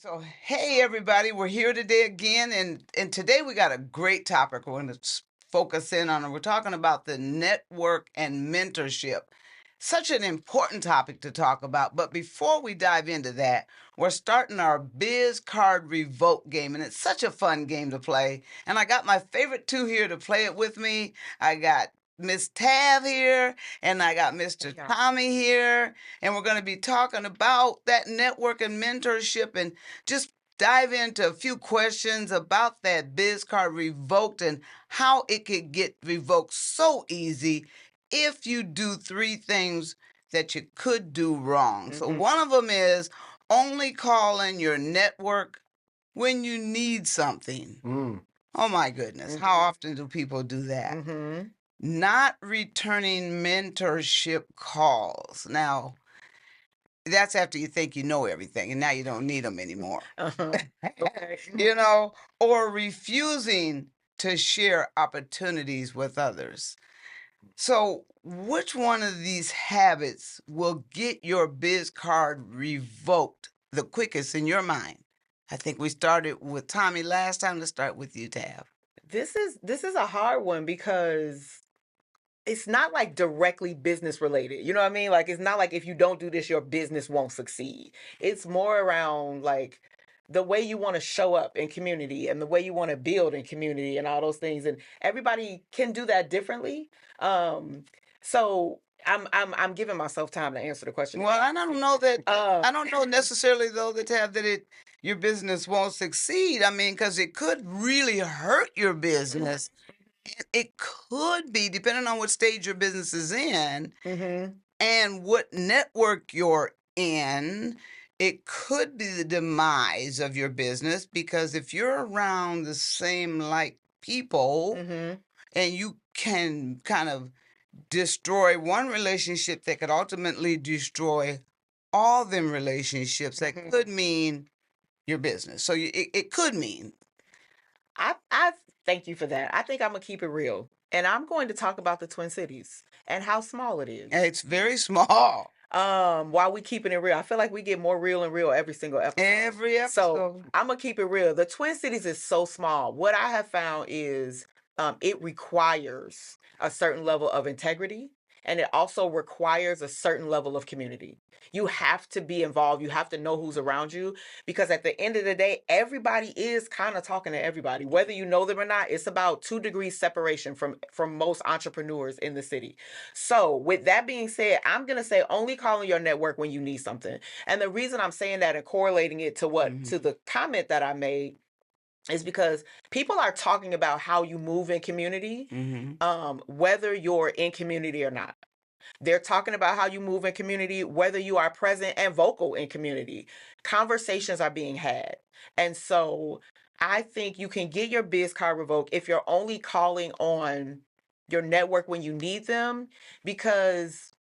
So, hey everybody, we're here today again, and today we got a great topic we're going to focus in on. We're talking about the network and mentorship. Such an important topic to talk about. But before we dive into that, we're starting our Biz Card Revoke game, and it's such a fun game to play. And I got my favorite two here to play it with me. I got Miss Tav here, and I got Mr. Yeah. Tommy here, and we're going to be talking about that network and mentorship and just dive into a few questions about that biz card revoked and how it could get revoked so easy if you do three things that you could do wrong. So one of them is only calling your network when you need something. Mm. Oh my goodness. How often do people do that? Mm-hmm. Not returning mentorship calls. Now, that's after you think you know everything and now you don't need them anymore. Uh-huh. Okay. Or refusing to share opportunities with others. So, which one of these habits will get your biz card revoked the quickest in your mind? I think we started with Tommy last time. Let's start with you, Tab. This is a hard one because it's not like directly business related. You know what I mean? Like it's not like if you don't do this, your business won't succeed. It's more around like the way you want to show up in community and the way you want to build in community and all those things. And everybody can do that differently. So I'm giving myself time to answer the question. Well, I don't know that. Um, I don't know necessarily though that Tab that your business won't succeed. I mean, because it could really hurt your business. It could be depending on what stage your business is in mhm. and what network you're in. It could be the demise of your business because if you're around the same like people Mhm. and you can kind of destroy one relationship that could ultimately destroy all them relationships, that Mhm. could mean your business. So it could mean. I thank you for that. I think I'm gonna keep it real, and I'm going to talk about the Twin Cities and how small it is. It's very small. While we keeping it real, I feel like we get more real and real every single episode. Every So episode. I'm gonna keep it real. The Twin Cities is so small. What I have found is it requires a certain level of integrity, and it also requires a certain level of community. You have to be involved. You have to know who's around you because at the end of the day, everybody is kind of talking to everybody, whether you know them or not. It's about 2 degrees separation from most entrepreneurs in the city. So, with that being said, I'm going to say only calling your network when you need something. And the reason I'm saying that and correlating it to to the comment that I made is because people are talking about how you move in community, whether you're in community or not. They're talking about how you move in community, whether you are present and vocal in community. Conversations are being had. And so I think you can get your biz card revoked if you're only calling on your network when you need them because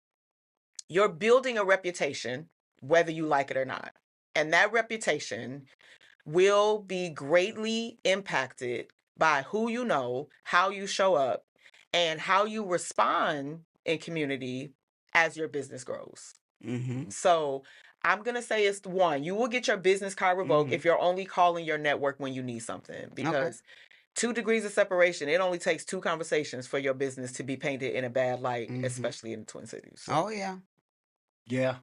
you're building a reputation, whether you like it or not. And that reputation will be greatly impacted by who you know, how you show up, and how you respond in community as your business grows. So I'm going to say it's one. You will get your business card revoked if you're only calling your network when you need something because 2 degrees of separation, it only takes 2 conversations for your business to be painted in a bad light, especially in the Twin Cities. So. Oh, yeah. Yeah.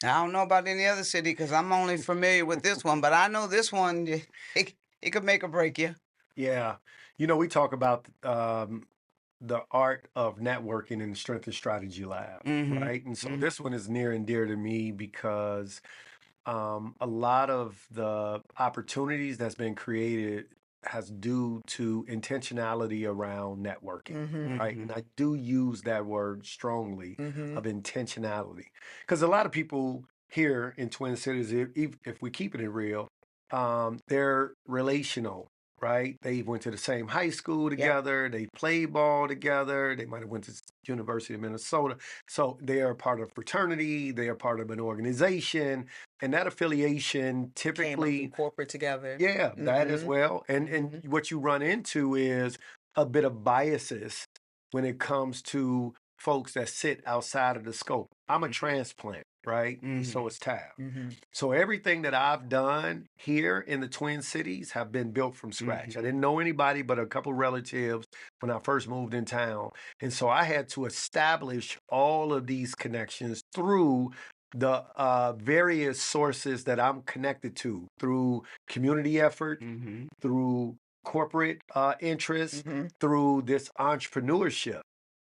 I don't know about any other city because I'm only familiar with this one, but I know this one, it could make or break you. Yeah. We talk about the art of networking in the Strength and Strategy Lab, right? And so this one is near and dear to me because a lot of the opportunities that's been created has due to intentionality around networking, right? And I do use that word strongly of intentionality because a lot of people here in Twin Cities, if we keep it real, they're relational, right? They went to the same high school together. They played ball together. They might have went to University of Minnesota. So they are part of a fraternity. They are part of an organization. And that affiliation typically came up corporate together. Yeah, that as well. And what you run into is a bit of biases when it comes to folks that sit outside of the scope. I'm a transplant. right? So it's TAV. So everything that I've done here in the Twin Cities have been built from scratch. I didn't know anybody but a couple relatives when I first moved in town. And so I had to establish all of these connections through the various sources that I'm connected to, through community effort, through corporate interest, through this entrepreneurship,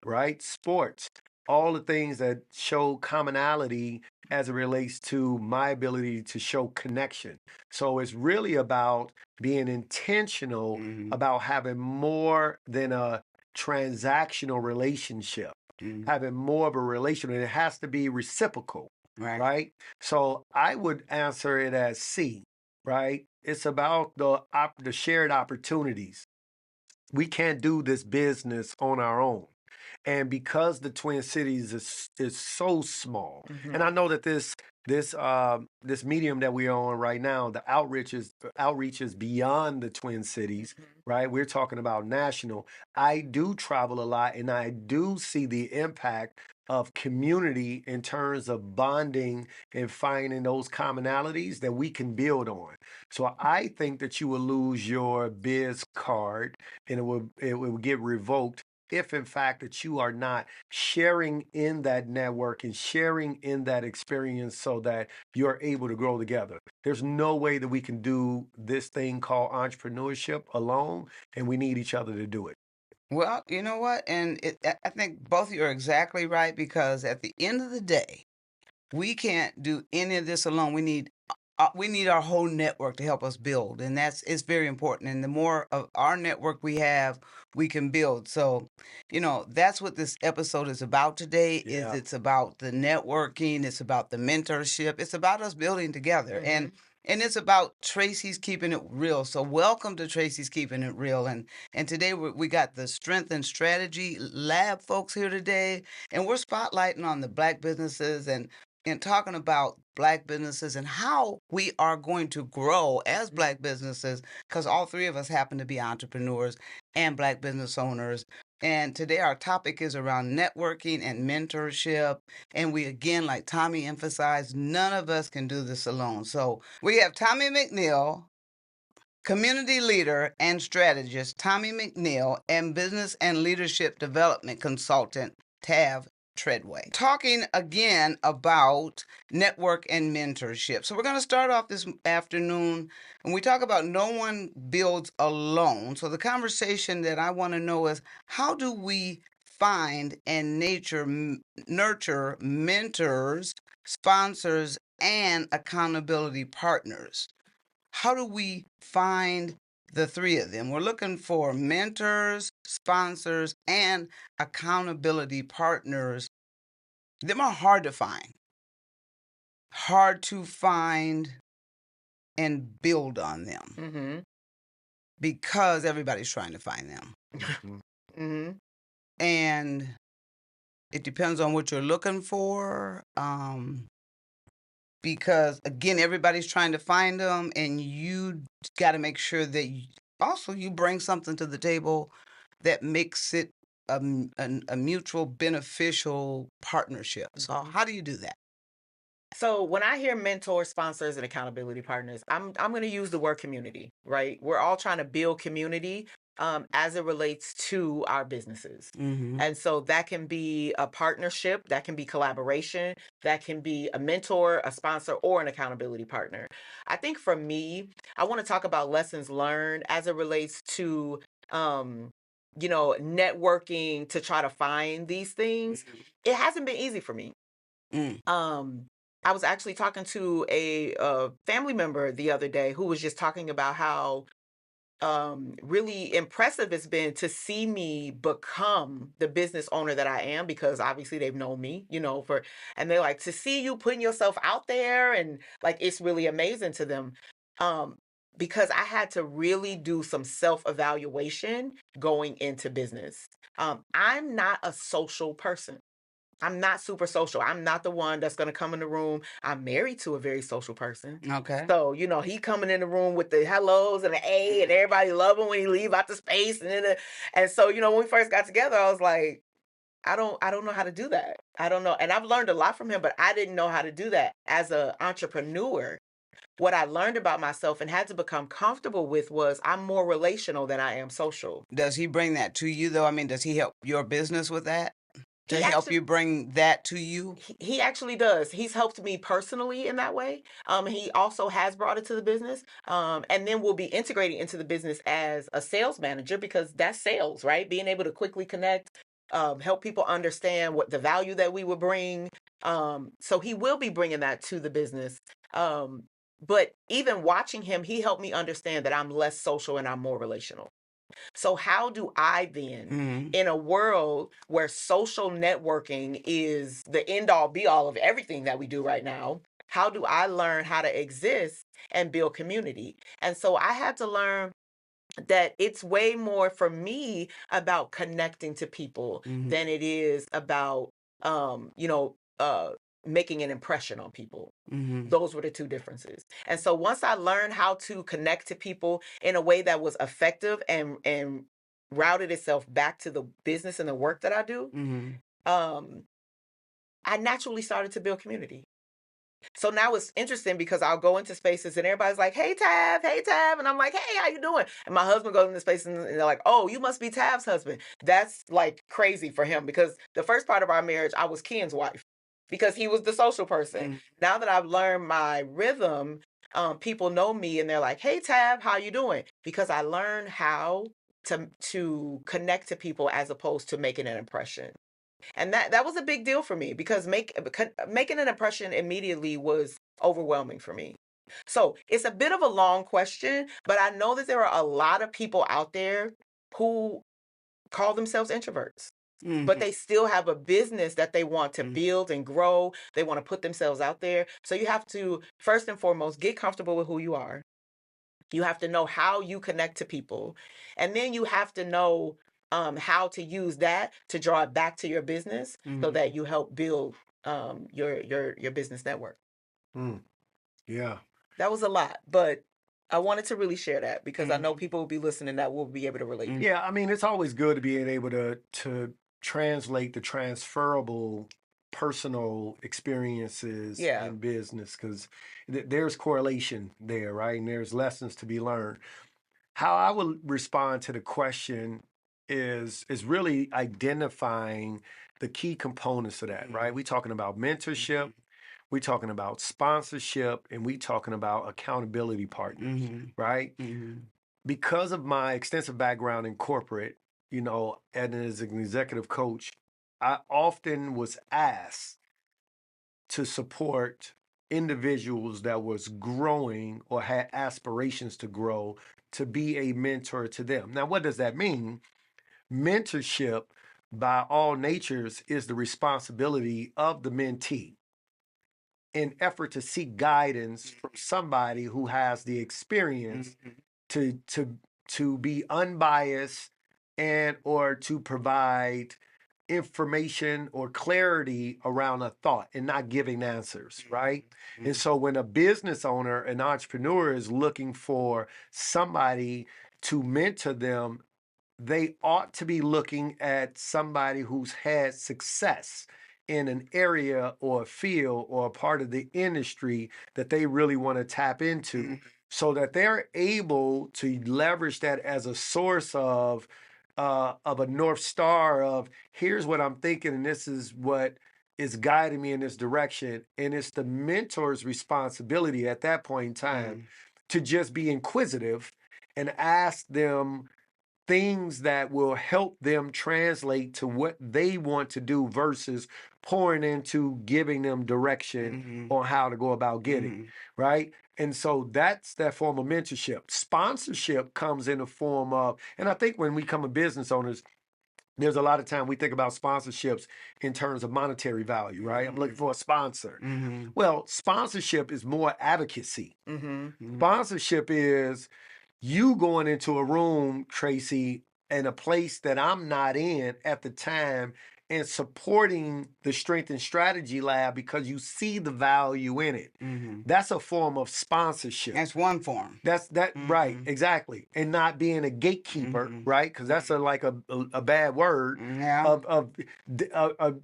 right? Sports, all the things that show commonality as it relates to my ability to show connection. So it's really about being intentional about having more than a transactional relationship, having more of a relationship, and it has to be reciprocal, right? So I would answer it as C, right? It's about the shared opportunities. We can't do this business on our own. And because the Twin Cities is so small, and I know that this medium that we're on right now, the outreach is beyond the Twin Cities, right? We're talking about national. I do travel a lot, and I do see the impact of community in terms of bonding and finding those commonalities that we can build on. So I think that you will lose your biz card and it will get revoked if in fact that you are not sharing in that network and sharing in that experience so that you're able to grow together. There's no way that we can do this thing called entrepreneurship alone, and we need each other to do it. Well, you know what? And I think both of you are exactly right, because at the end of the day, we can't do any of this alone. We need our whole network to help us build, and it's very important. And the more of our network we have, we can build. So, that's what this episode is about today. Yeah. It's about the networking, it's about the mentorship, it's about us building together, and it's about Tracey's Keeping It Real. So welcome to Tracey's Keeping It Real, and today we got the Strength and Strategy Lab folks here today, and we're spotlighting on the Black businesses and talking about Black businesses and how we are going to grow as Black businesses, because all three of us happen to be entrepreneurs and Black business owners. And today our topic is around networking and mentorship. And we, again, like Tommy emphasized, none of us can do this alone. So we have Tommy McNeal, community leader and strategist, Tommy McNeal, and business and leadership development consultant, Tav Treadway, talking again about network and mentorship. So we're going to start off this afternoon, and we talk about no one builds alone. So the conversation that I want to know is, how do we find and nurture mentors, sponsors, and accountability partners? How do we find the three of them? We're looking for mentors, sponsors, and accountability partners. Them are hard to find and build on them, because everybody's trying to find them. And it depends on what you're looking for. Because again, everybody's trying to find them, and you got to make sure that you bring something to the table that makes it a mutual beneficial partnership. So how do you do that? So when I hear mentors, sponsors, and accountability partners, I'm going to use the word community, right? We're all trying to build community as it relates to our businesses. And so that can be a partnership, that can be collaboration, that can be a mentor, a sponsor, or an accountability partner. I think for me, I want to talk about lessons learned as it relates to networking to try to find these things. It hasn't been easy for me. I was actually talking to a family member the other day who was just talking about how really impressive it's been to see me become the business owner that I am, because obviously they've known me, and they're like, to see you putting yourself out there, and like, it's really amazing to them. Because I had to really do some self-evaluation going into business. I'm not a social person. I'm not super social. I'm not the one that's going to come in the room. I'm married to a very social person. Okay. So, he coming in the room with the hellos and the A, and everybody love him when he leave out the space. And so, when we first got together, I was like, I don't know how to do that. I don't know. And I've learned a lot from him, but I didn't know how to do that. As an entrepreneur, what I learned about myself and had to become comfortable with was I'm more relational than I am social. Does he bring that to you, though? I mean, does he help your business with that? To He help actually you bring that to you? he actually does. He's helped me personally in that way. He also has brought it to the business. And then we'll be integrating into the business as a sales manager because that's sales, right? Being able to quickly connect, help people understand what the value that we would bring. So he will be bringing that to the business. But even watching him, he helped me understand that I'm less social and I'm more relational. So how do I then, in a world where social networking is the end all be all of everything that we do right now, how do I learn how to exist and build community? And so I had to learn that it's way more for me about connecting to people than it is about you know making an impression on people. Those were the two differences. And so once I learned how to connect to people in a way that was effective and routed itself back to the business and the work that I do, um I naturally started to build community. So now it's interesting because I'll go into spaces and everybody's like, hey, Tab, hey, Tab. And I'm like, hey, how you doing? And my husband goes into space and they're like, oh, you must be Tab's husband. That's like crazy for him because the first part of our marriage, I was Ken's wife because he was the social person. Now that I've learned my rhythm, people know me and they're like, hey, Tab, how you doing? Because I learned how to connect to people as opposed to making an impression. And that was a big deal for me because making an impression immediately was overwhelming for me. So it's a bit of a long question, but I know that there are a lot of people out there who call themselves introverts, but they still have a business that they want to build and grow. They want to put themselves out there. So you have to, first and foremost, get comfortable with who you are. You have to know how you connect to people. And then you have to know how to use that to draw it back to your business so that you help build your business network. Yeah. That was a lot, but I wanted to really share that because I know people will be listening that will be able to relate. Yeah, I mean, it's always good to be able to translate the transferable personal experiences in business because there's correlation there, right? And there's lessons to be learned. How I would respond to the question is really identifying the key components of that, right? We're talking about mentorship, we're talking about sponsorship, and we're talking about accountability partners, right? Because of my extensive background in corporate, and as an executive coach, I often was asked to support individuals that was growing or had aspirations to grow to be a mentor to them. Now, what does that mean? Mentorship, by all natures, is the responsibility of the mentee in effort to seek guidance from somebody who has the experience to be unbiased and or to provide information or clarity around a thought and not giving answers, right? And so when a business owner, an entrepreneur is looking for somebody to mentor them, they ought to be looking at somebody who's had success in an area or a field or a part of the industry that they really want to tap into so that they're able to leverage that as a source of a North Star of here's what I'm thinking and this is what is guiding me in this direction. And it's the mentor's responsibility at that point in time to just be inquisitive and ask them things that will help them translate to what they want to do versus pouring into giving them direction on how to go about getting, right? And so that's that form of mentorship. Sponsorship comes in the form of, and I think when we become business owners, there's a lot of time we think about sponsorships in terms of monetary value, right? I'm looking for a sponsor. Well, sponsorship is more advocacy. Sponsorship is you going into a room, Tracey, in a place that I'm not in at the time and supporting the Strength and Strategy Lab because you see the value in it. That's a form of sponsorship. That's one form. That's that right, exactly, and not being a gatekeeper, right? Because that's a bad word. Yeah.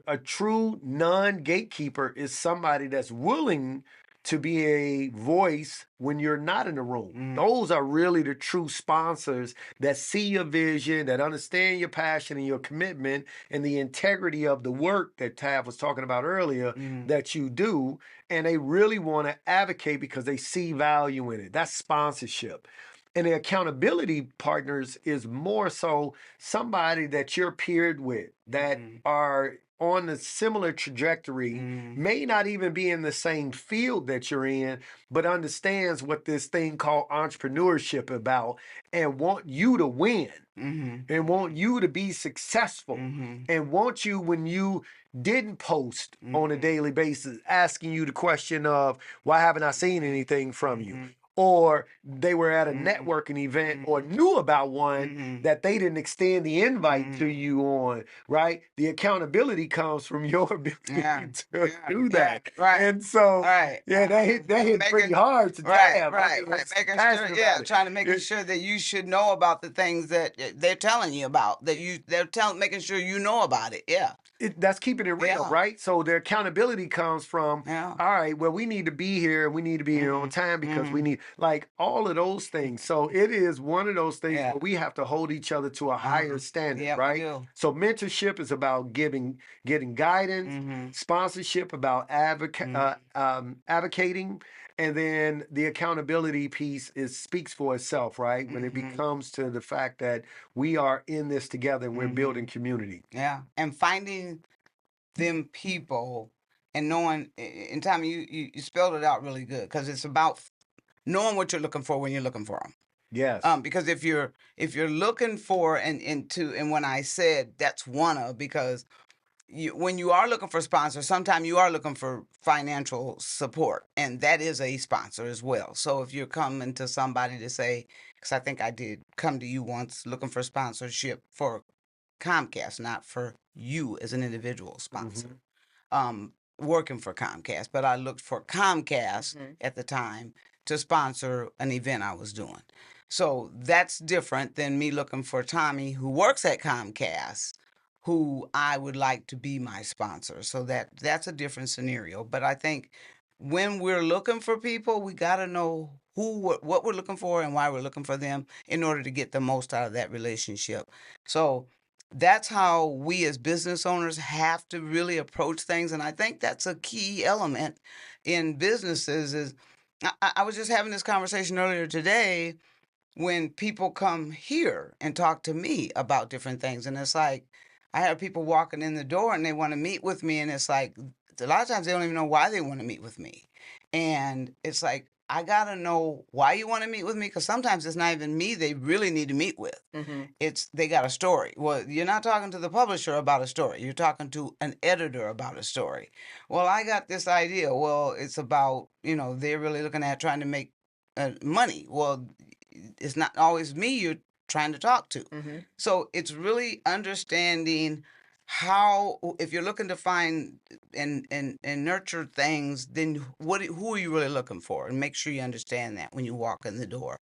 A true non-gatekeeper is somebody that's willing to be a voice when you're not in the room. Those are really the true sponsors that see your vision, that understand your passion and your commitment and the integrity of the work that Tav was talking about earlier that you do. And they really want to advocate because they see value in it. That's sponsorship. And the accountability partners is more so somebody that you're paired with that are on a similar trajectory, may not even be in the same field that you're in, but understands what this thing called entrepreneurship about and want you to win and want you to be successful and want you when you didn't post on a daily basis, asking you the question of, why haven't I seen anything from you? Or they were at a networking event or knew about one that they didn't extend the invite to you on, right? The accountability comes from your ability to do that. Right. And so, Right. that hit pretty hard to Tab. Right. Making sure, trying to make sure that you should know about the things that they're telling you about, that making sure you know about it. Yeah. That's keeping it real, right? So their accountability comes from, all right, well, we need to be here. We need to be here on time because we need, like, all of those things. So it is one of those things where we have to hold each other to a higher standard, right? We do. So mentorship is about getting guidance, sponsorship about advocating, and then the accountability piece speaks for itself, right? When it becomes to the fact that we are in this together and we're building community. Yeah. And finding them people and knowing, in time you spelled it out really good, because it's about knowing what you're looking for when you're looking for them. Yes. Because if you're looking for and when I said that's one of, because when you are looking for sponsors, sometimes you are looking for financial support, and that is a sponsor as well. So if you're coming to somebody to say, because I think I did come to you once looking for sponsorship for Comcast, not for you as an individual sponsor, working for Comcast, but I looked for Comcast at the time to sponsor an event I was doing. So that's different than me looking for Tommy, who works at Comcast, who I would like to be my sponsor. So that's a different scenario. But I think when we're looking for people, we got to know what we're looking for and why we're looking for them in order to get the most out of that relationship. So that's how we as business owners have to really approach things. And I think that's a key element in businesses. Is I was just having this conversation earlier today when people come here and talk to me about different things. And it's like, I have people walking in the door and they want to meet with me. And it's like, a lot of times they don't even know why they want to meet with me. And it's like, I got to know why you want to meet with me, because sometimes it's not even me they really need to meet with. It's they got a story. Well, you're not talking to the publisher about a story. You're talking to an editor about a story. Well, I got this idea. Well, it's about, they're really looking at trying to make money. Well, it's not always me you're trying to talk to. So it's really understanding how, if you're looking to find and nurture things, then who are you really looking for? And make sure you understand that when you walk in the door,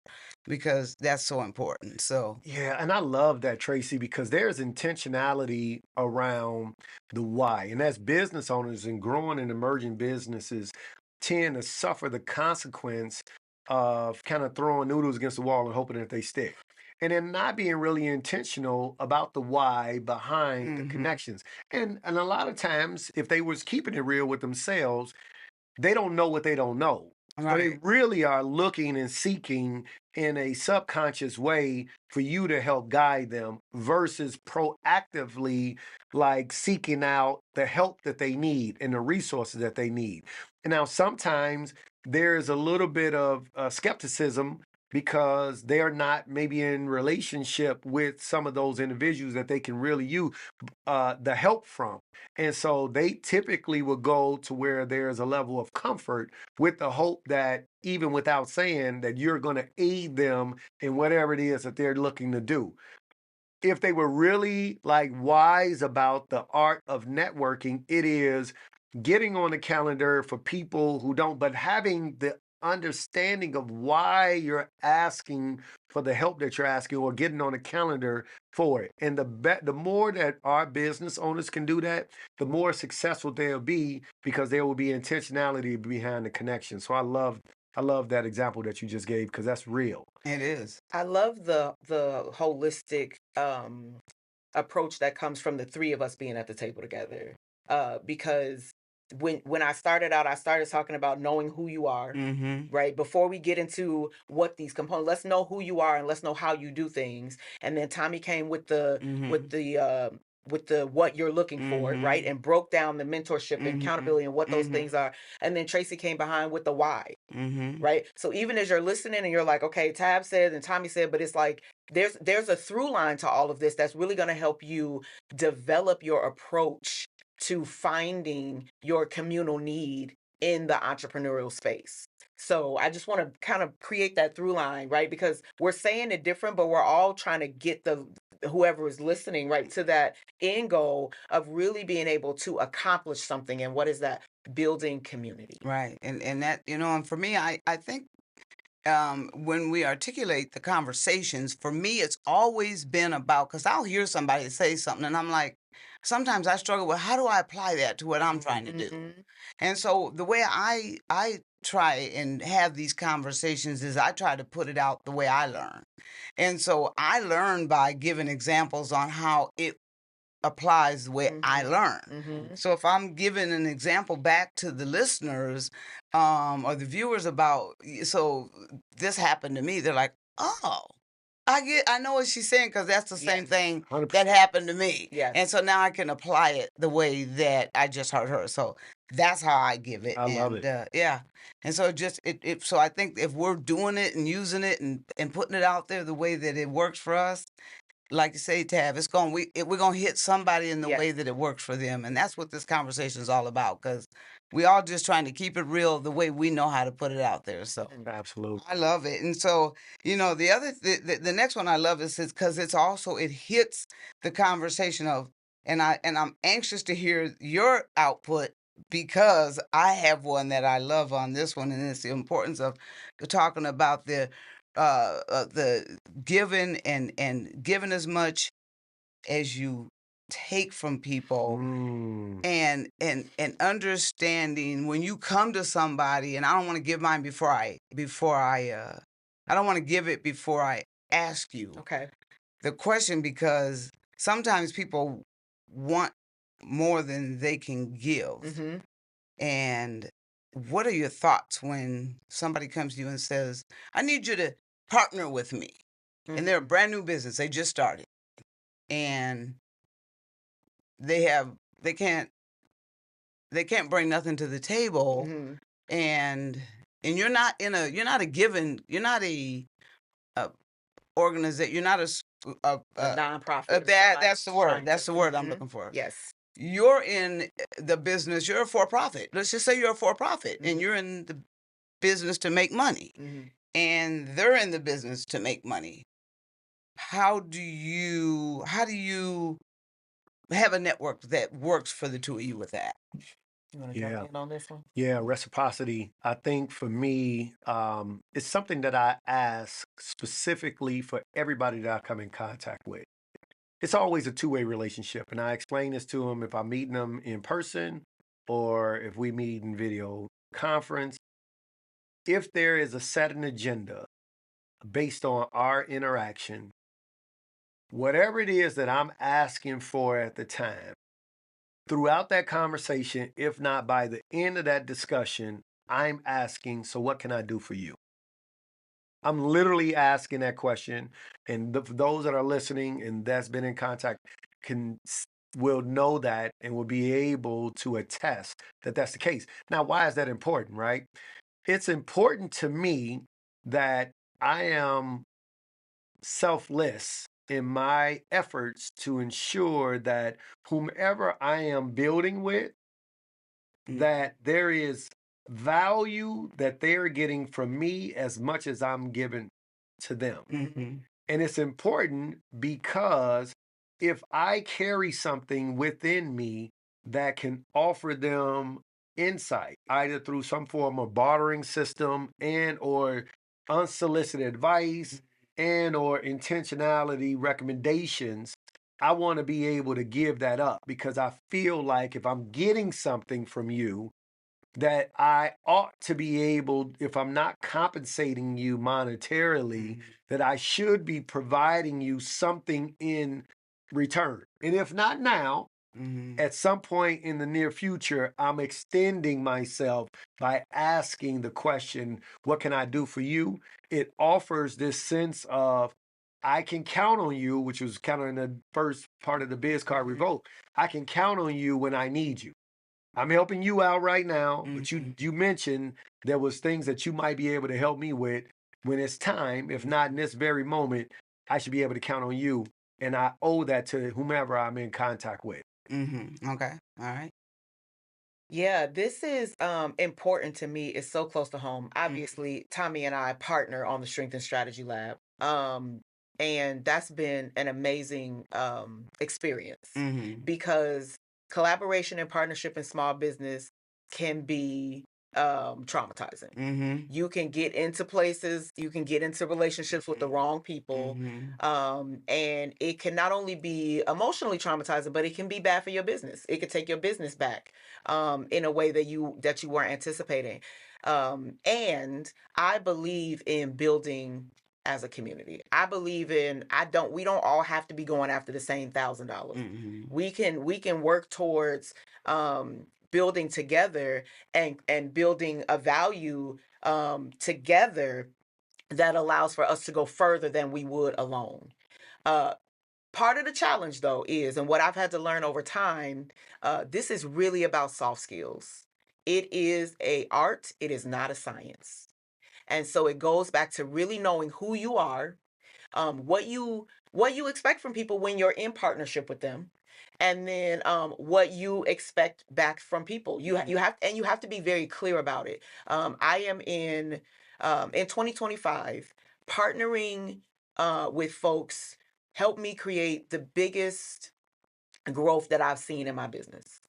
because that's so important. So yeah, and I love that, Tracey, because there's intentionality around the why. And as business owners and growing and emerging businesses tend to suffer the consequence of kind of throwing noodles against the wall and hoping that they stick. And then not being really intentional about the why behind the connections. And a lot of times, if they was keeping it real with themselves, they don't know what they don't know. So they really are looking and seeking in a subconscious way for you to help guide them versus proactively like seeking out the help that they need and the resources that they need. And now sometimes there's a little bit of skepticism because they are not maybe in relationship with some of those individuals that they can really use the help from. And so they typically will go to where there's a level of comfort with the hope that even without saying that you're going to aid them in whatever it is that they're looking to do. if they were really like wise about the art of networking, it is getting on the calendar for people who don't, but having the understanding of why you're asking for the help that you're asking, or getting on the calendar for it. And the more that our business owners can do that, the more successful they'll be, because there will be intentionality behind the connection. So I love that example that you just gave, because that's real. It is. I love the holistic approach that comes from the three of us being at the table together. Because when I started out, I started talking about knowing who you are, right? Before we get into what these components, let's know who you are and let's know how you do things. And then Tommy came with the what you're looking for, right? And broke down the mentorship and accountability and what those things are. And then Tracey came behind with the why. Right. So even as you're listening and you're like, okay, Tab said and Tommy said, but it's like there's a through line to all of this that's really going to help you develop your approach to finding your communal need in the entrepreneurial space. So I just want to kind of create that through line, right? Because we're saying it different, but we're all trying to get whoever is listening, right, to that end goal of really being able to accomplish something. And what is that? Building community. Right. And that, and for me, I think when we articulate the conversations, for me, it's always been about, because I'll hear somebody say something and I'm like, sometimes I struggle with, how do I apply that to what I'm trying to do? And so the way I try and have these conversations is I try to put it out the way I learn. And so I learn by giving examples on how it applies the way I learn. So if I'm giving an example back to the listeners or the viewers about, so this happened to me, they're like, oh, I know what she's saying, because that's the same thing 100%. that happened to me. Yes. And so now I can apply it the way that I just heard her. So that's how I give it. I love it. Yeah. And so so I think if we're doing it and using it and putting it out there the way that it works for us, like you say, Tab, we're gonna hit somebody in the way that it works for them, and that's what this conversation is all about. Because we all just trying to keep it real the way we know how to put it out there. So Absolutely, I love it. And so the other the next one I love is because it hits the conversation of, and I'm anxious to hear your output, because I have one that I love on this one, and it's the importance of talking about the giving and giving as much as you take from people, and understanding when you come to somebody, and I don't want to give mine before I don't want to give it before I ask you the question, because sometimes people want more than they can give. And what are your thoughts when somebody comes to you and says, I need you to partner with me? And they're a brand new business. They just started. And they can't bring nothing to the table. And you're not a organization, you're not a nonprofit. That's the word. That's the word I'm looking for. Yes. You're in the business, you're a for-profit. Let's just say you're a for-profit, and you're in the business to make money. And they're in the business to make money. How do you have a network that works for the two of you with that? You want to jump in on this one? Yeah, reciprocity. I think for me, it's something that I ask specifically for everybody that I come in contact with. It's always a two-way relationship, and I explain this to them if I'm meeting them in person or if we meet in video conference. If there is a set an agenda based on our interaction, whatever it is that I'm asking for at the time, throughout that conversation, if not by the end of that discussion, I'm asking, so what can I do for you? I'm literally asking that question. And for those that are listening and that's been in contact will know that and will be able to attest that that's the case. Now, why is that important, right? It's important to me that I am selfless in my efforts to ensure that whomever I am building with, that there is value that they're getting from me as much as I'm giving to them. And it's important because if I carry something within me that can offer them insight, either through some form of bartering system and or unsolicited advice and or intentionality recommendations, I want to be able to give that up because I feel like if I'm getting something from you, that I ought to be able, if I'm not compensating you monetarily, that I should be providing you something in return. And if not now, at some point in the near future, I'm extending myself by asking the question, what can I do for you? It offers this sense of, I can count on you, which was kind of in the first part of the biz card revolt. I can count on you when I need you. I'm helping you out right now, but you mentioned there was things that you might be able to help me with when it's time. If not in this very moment, I should be able to count on you, and I owe that to whomever I'm in contact with. Okay. All right. Yeah, this is important to me. It's so close to home. Obviously, Tommy and I partner on the Strength and Strategy Lab. And that's been an amazing experience because collaboration and partnership in small business can be traumatizing. You can get into places, you can get into relationships with the wrong people, and it can not only be emotionally traumatizing, but it can be bad for your business. It could take your business back in a way that you weren't anticipating. And I believe in building as a community. I believe in we don't all have to be going after the same $1,000. We can work towards building together and building a value together that allows for us to go further than we would alone. Part of the challenge, though, is, and what I've had to learn over time, this is really about soft skills. It is a art. It is not a science. And so it goes back to really knowing who you are, what you expect from people when you're in partnership with them, and then what you expect back from people. You have to be very clear about it. I am in 2025 partnering with folks help me create the biggest growth that I've seen in my business.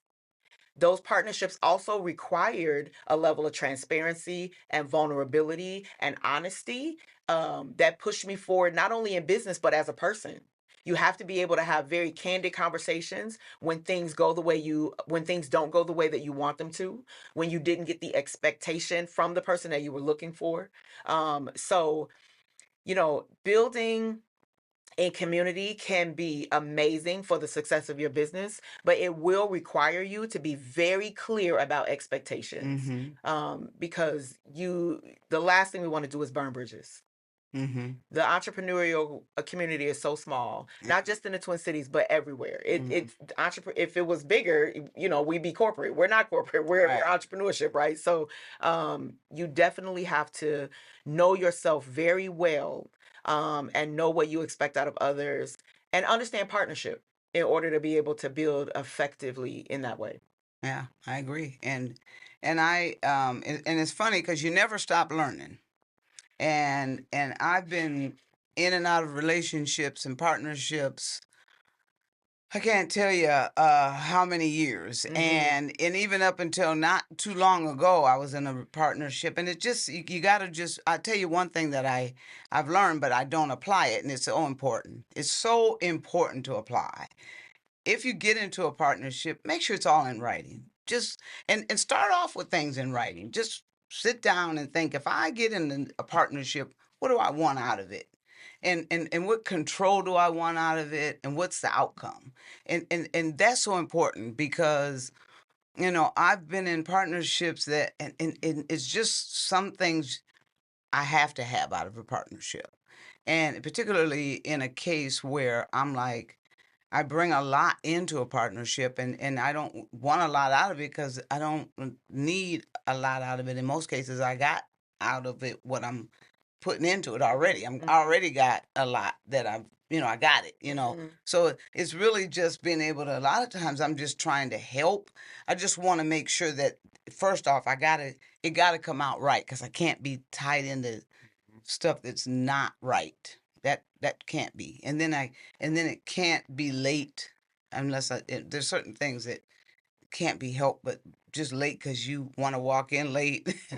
Those partnerships also required a level of transparency and vulnerability and honesty that pushed me forward, not only in business, but as a person. You have to be able to have very candid conversations when things when things don't go the way that you want them to, when you didn't get the expectation from the person that you were looking for. So, building a community can be amazing for the success of your business, but it will require you to be very clear about expectations, because the last thing we want to do is burn bridges. The entrepreneurial community is so small, not just in the Twin Cities, but everywhere. If it was bigger, we'd be corporate. We're not corporate. We're entrepreneurship, right? So you definitely have to know yourself very well, and know what you expect out of others, and understand partnership in order to be able to build effectively in that way. Yeah, I agree. And it's funny because you never stop learning. And I've been in and out of relationships and partnerships. I can't tell you how many years, and even up until not too long ago, I was in a partnership, and it just you got to just. I tell you one thing that I've learned, but I don't apply it, and it's so important. It's so important to apply. If you get into a partnership, make sure it's all in writing. Just and start off with things in writing. Just sit down and think, if I get in a partnership, what do I want out of it? And what control do I want out of it? And what's the outcome? And that's so important because, I've been in partnerships that, and it's just some things I have to have out of a partnership. And particularly in a case where I'm like, I bring a lot into a partnership, and I don't want a lot out of it because I don't need a lot out of it. In most cases, I got out of it what I'm putting into it already. I'm already got a lot that I got it. So it's really just being able to, a lot of times I'm just trying to help. I just want to make sure that first off, it got to come out right because I can't be tied into stuff that's not right. that can't be. And then it can't be late unless there's certain things that can't be helped, but just late because you want to walk in late. You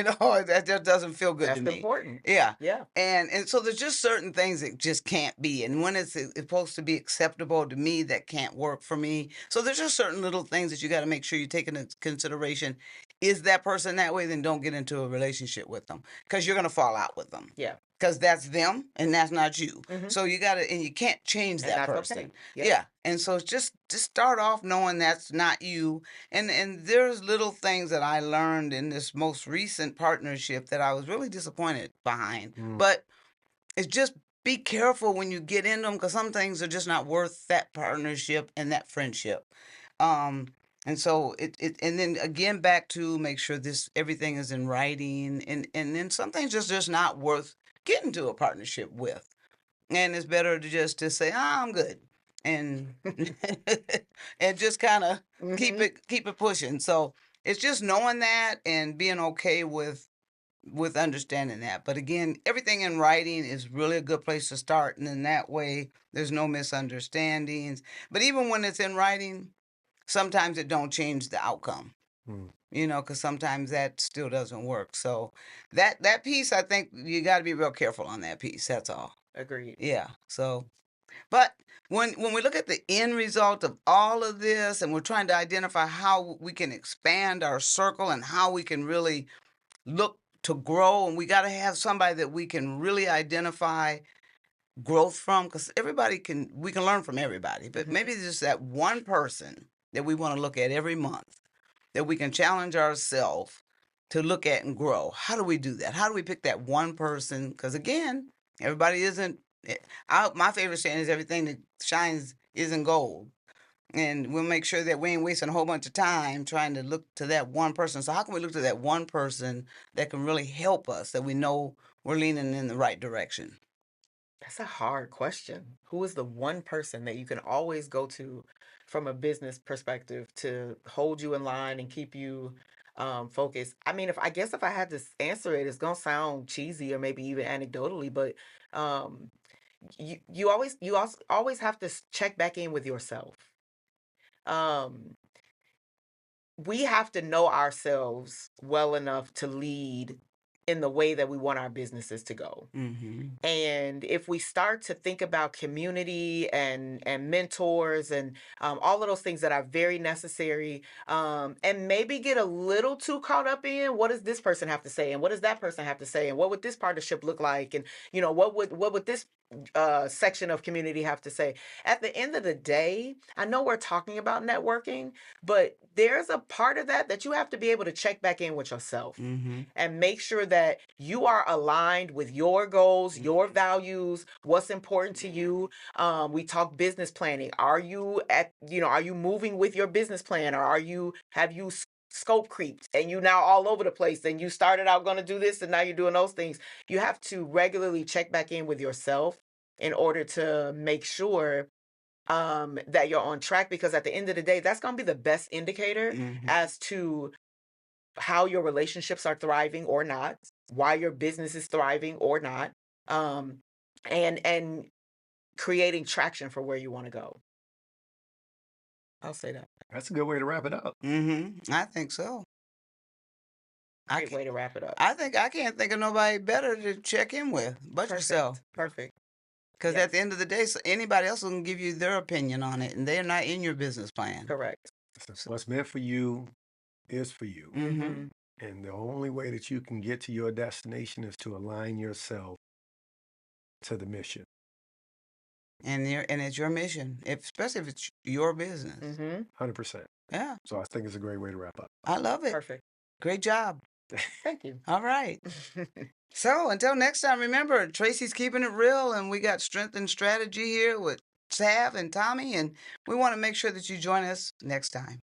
know, that just doesn't feel good to me. That's important. Yeah. Yeah. And so there's just certain things that just can't be. And when it's supposed to be acceptable to me, that can't work for me. So there's just certain little things that you got to make sure you take into consideration. Is that person that way? Then don't get into a relationship with them because you're going to fall out with them. Yeah. Because that's them and that's not you. So you got to, and you can't change And that that's person. okay. Yeah. And so just start off knowing that's not you. And there's little things that I learned in this most recent partnership that I was really disappointed behind. But it's just be careful when you get in them because some things are just not worth that partnership and that friendship. And so and then again back to make sure everything is in writing, and then some things just not worth getting to a partnership with. And it's better to just to say, I'm good. And and just kind of keep it pushing. So it's just knowing that and being okay with understanding that. But again, everything in writing is really a good place to start. And in that way, there's no misunderstandings. But even when it's in writing, sometimes it don't change the outcome. You know, because sometimes that still doesn't work. So that piece, I think you got to be real careful on that piece. That's all. Agreed. Yeah. So, but when we look at the end result of all of this, and we're trying to identify how we can expand our circle and how we can really look to grow, and we got to have somebody that we can really identify growth from, because we can learn from everybody, but maybe there's that one person that we want to look at every month that we can challenge ourselves to look at and grow. How do we do that? How do we pick that one person? Because again, everybody isn't. My favorite saying is everything that shines isn't gold. And we'll make sure that we ain't wasting a whole bunch of time trying to look to that one person. So how can we look to that one person that can really help us, that we know we're leaning in the right direction? That's a hard question. Who is the one person that you can always go to from a business perspective to hold you in line and keep you focused? I mean, if I had to answer it, it's gonna sound cheesy or maybe even anecdotally, but you always have to check back in with yourself. We have to know ourselves well enough to lead in the way that we want our businesses to go. And if we start to think about community and mentors and all of those things that are very necessary, and maybe get a little too caught up in what does this person have to say and what does that person have to say and what would this partnership look like, and what would this section of community have to say. At the end of the day, I know we're talking about networking, but there's a part of that you have to be able to check back in with yourself and make sure that you are aligned with your goals, your values, what's important to you. We talk business planning. Are you moving with your business plan, or have you scope creeped and you now all over the place and you started out going to do this and now you're doing those things? You have to regularly check back in with yourself in order to make sure that you're on track, because at the end of the day, that's going to be the best indicator as to how your relationships are thriving or not, why your business is thriving or not, and creating traction for where you want to go. I'll say that. That's a good way to wrap it up. I think so. Great way to wrap it up. I think I can't think of nobody better to check in with but yourself. Perfect. Because at the end of the day, anybody else can give you their opinion on it, and they're not in your business plan. Correct. So what's meant for you is for you. And the only way that you can get to your destination is to align yourself to the mission. And it's your mission, especially if it's your business. 100%. Yeah. So I think it's a great way to wrap up. I love it. Perfect. Great job. Thank you. All right. So until next time, remember, Tracey's keeping it real, and we got Strength and Strategy here with Sav and Tommy, and we want to make sure that you join us next time.